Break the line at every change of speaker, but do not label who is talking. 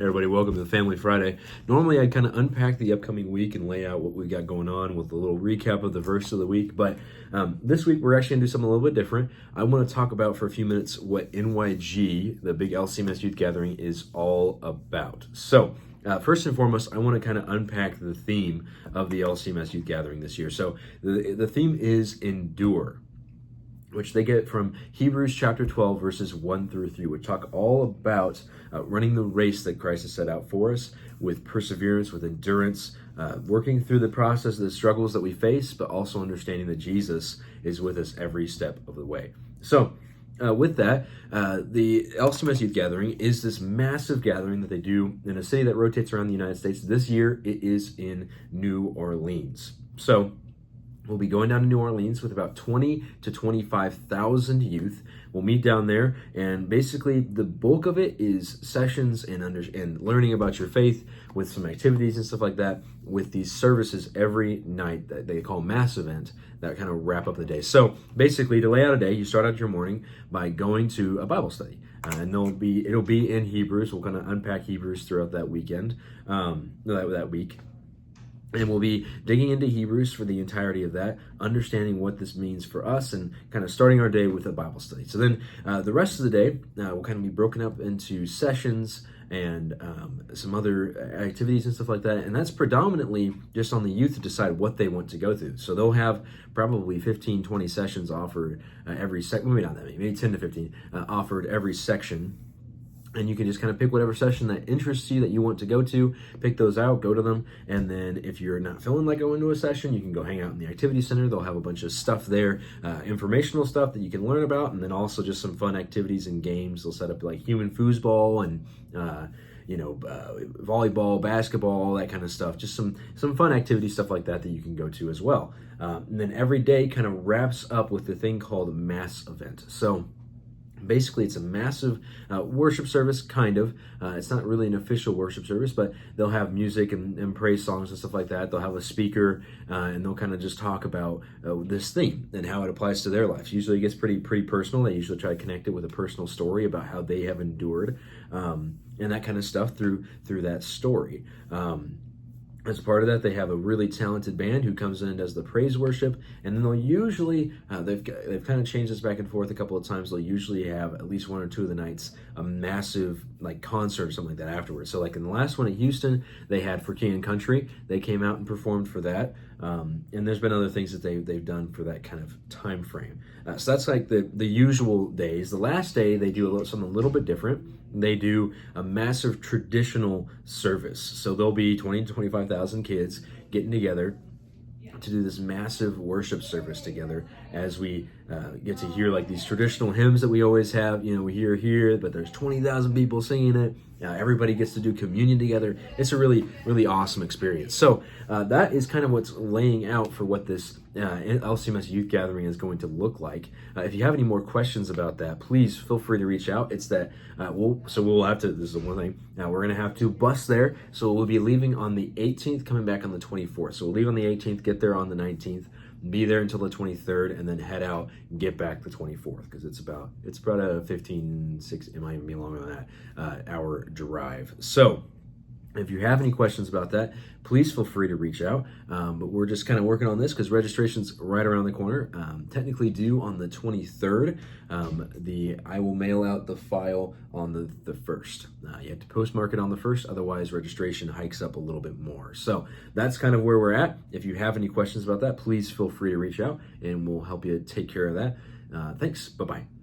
Everybody, welcome to the Family Friday. Normally, I'd kind of unpack the upcoming week and lay out what we got going on with a little recap of the verse of the week. But this week, we're actually going to do something a little bit different. I want to talk about for a few minutes what NYG, the big LCMS Youth Gathering, is all about. So, first and foremost, I want to kind of unpack the theme of the LCMS Youth Gathering this year. So, the theme is endure, which they get from Hebrews chapter 12, verses 1 through 3, which talk all about running the race that Christ has set out for us with perseverance, with endurance, working through the process of the struggles that we face, but also understanding that Jesus is with us every step of the way. So, with that, the LCMS Youth Gathering is this massive gathering that they do in a city that rotates around the United States. This year, it is in New Orleans. So, we'll be going down to New Orleans with about 20 to 25,000 youth. We'll meet down there, and basically the bulk of it is sessions and learning about your faith with some activities and stuff like that, with these services every night that they call mass event that kind of wrap up the day. So basically, to lay out a day, you start out your morning by going to a Bible study, and it'll be in Hebrews. We'll kind of unpack Hebrews throughout that weekend, that week. And we'll be digging into Hebrews for the entirety of that, understanding what this means for us, and kind of starting our day with a Bible study. So then the rest of the day will kind of be broken up into sessions and some other activities and stuff like that. And that's predominantly just on the youth to decide what they want to go through. So they'll have probably 15, 20 sessions offered every maybe not that many, maybe 10 to 15 offered every section. And you can just kind of pick whatever session that interests you, that you want to go to, pick those out, go to them. And then if you're not feeling like going to a session, you can go hang out in the activity center. They'll have a bunch of stuff there, informational stuff that you can learn about, and then also just some fun activities and games. They'll set up like human foosball and, volleyball, basketball, that kind of stuff. Just some fun activity stuff like that you can go to as well. And then every day kind of wraps up with the thing called a mass event. So basically, it's a massive worship service, kind of. It's not really an official worship service, but they'll have music and praise songs and stuff like that. They'll have a speaker, and they'll kind of just talk about this theme and how it applies to their lives. Usually it gets pretty personal. They usually try to connect it with a personal story about how they have endured, and that kind of stuff through that story. As a part of that, they have a really talented band who comes in and does the praise worship, and then they'll usually, they've kind of changed this back and forth a couple of times, they'll usually have at least one or two of the nights a massive like concert or something like that afterwards. So like in the last one at Houston, they had For King and Country. They came out and performed for that, and there's been other things that they've done for that kind of time frame. So that's like the usual days. The last day, they do something a little bit different. They do a massive traditional service. So there'll be 20 to 25,000 kids getting together to do this massive worship service together, as we get to hear like these traditional hymns that we always have. We hear here, but there's 20,000 people singing it. Everybody gets to do communion together. It's a really, really awesome experience. So that is kind of what's laying out for what this LCMS Youth Gathering is going to look like. If you have any more questions about that, please feel free to reach out. It's that we'll have to, this is the one thing, we're going to have to bus there. So we'll be leaving on the 18th, coming back on the 24th. So we'll leave on the 18th, get there on the 19th, be there until the 23rd, and then head out, get back the 24th, because it's about a 16, it might even be longer than that, hour drive. So if you have any questions about that, please feel free to reach out. But we're just kind of working on this because registration's right around the corner. Technically due on the 23rd. I will mail out the file on the 1st. You have to postmark it on the 1st, otherwise registration hikes up a little bit more. So that's kind of where we're at. If you have any questions about that, please feel free to reach out and we'll help you take care of that. Thanks. Bye-bye.